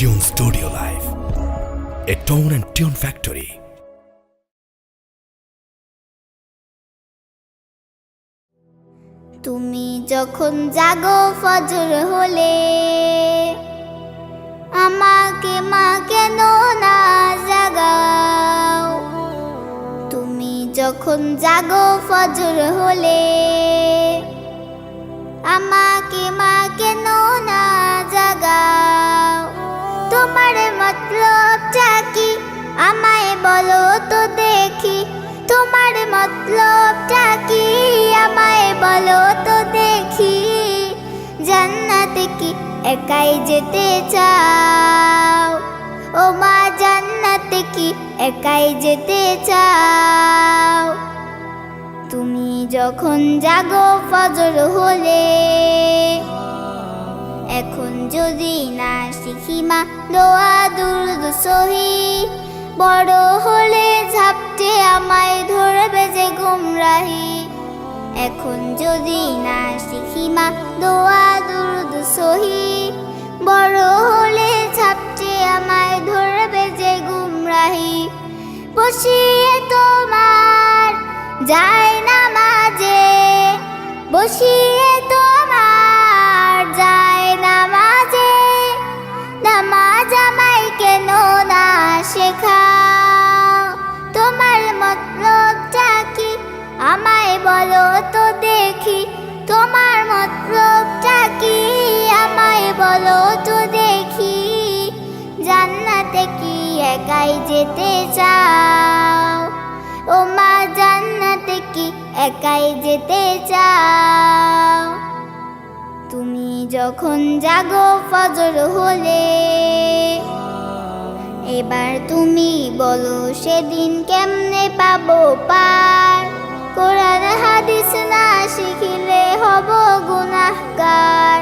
Tune Studio Live, a tone and tune factory. তুমি যখন জাগো ফজর হলে, আমাকে মা কেন না জাগাও? তুমি যখন জাগো ফজর হলে, আমাকে মা কেন না জাগাও? তোমার মতলবটা কি আমায় বলো তো দেখি, তোমার মতলবটা কি আমায় বলো তো দেখি। জান্নাতে কি একাই যেতে চাও? ও মা জান্নাতে কি একাই যেতে চাও? তুমি যখন জাগো ফজর হলে, এখন যদি না শিখি মা দোয়া দুরুদ সহি, বড় হলে ঝাপটে আমায় ধরবে যে গুমরাহি। এখন যদি না শিখি মা দোয়া দুরুদ সহি, বড় হলে ঝাপটে আমায় ধরবে যে গুমরাহি। বসিয়ে তোমার যায় নামাজে, বসিয়ে তোমার যায় নামাজে, নামাজ আমায় কেন না শেখাও? তোমার মতলবটা কি আমায় বলো তো দেখি, তোমার মতলবটা কি আমায় বলো তো দেখি। জান্নাতে কি একাই যেতে চাও? ও মা জান্নাতে কি একাই যেতে চাও? তুমি যখন জাগো ফজর হলে, এবার তুমি বলো সেদিন কেমনে পাবো পার? কোরআন হাদিস না শিখিলে হব গুনাহগার।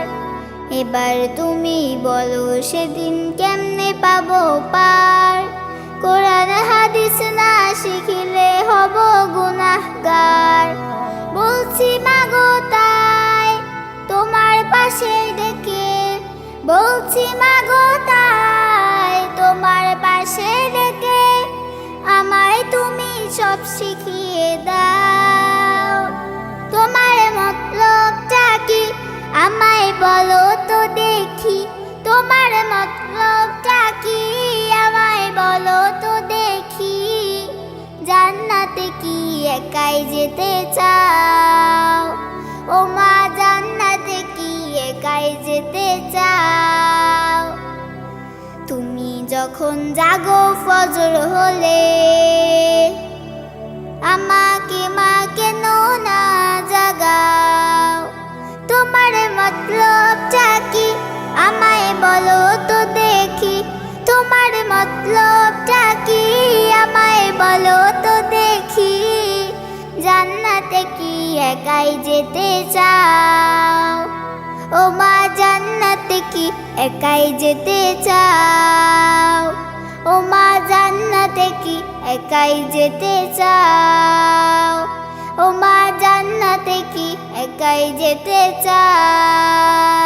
এবার তুমি বলো সেদিন কেমনে পাবো পার? কোরআন হাদিস না শিখিলে হব গুনাহগার। বলছি মাগো তাই তোমার পাশে ডেকে, বলছি মাগো তাই তোমার পাশে ডেকে, আমায় তুমি সব শিখিয়ে দাও। তোমার মতলবটা কি আমায় বলো তো দেখি, তোমার মতলবটা কি আমায় বলো তো দেখি। জান্নাতে কি একাই যেতে চাও? ও মা জান্নাতে কি একাই যেতে চাও? তুমি যখন জাগো ফজর হলে, আমাকে মা কেন না জাগাও? তোমার মতলবটা কি আমায় বলো তো দেখি, তোমার মতলবটা কি আমায় বলো তো দেখি। জান্নাতে কি একাই যেতে চাও? ও মা জান্নাতে কি একাই যেতে চাও? ও মা জান্নাতে কি একাই যেতে চাও? ও মা জান্নাতে কি একাই যেতে চাও?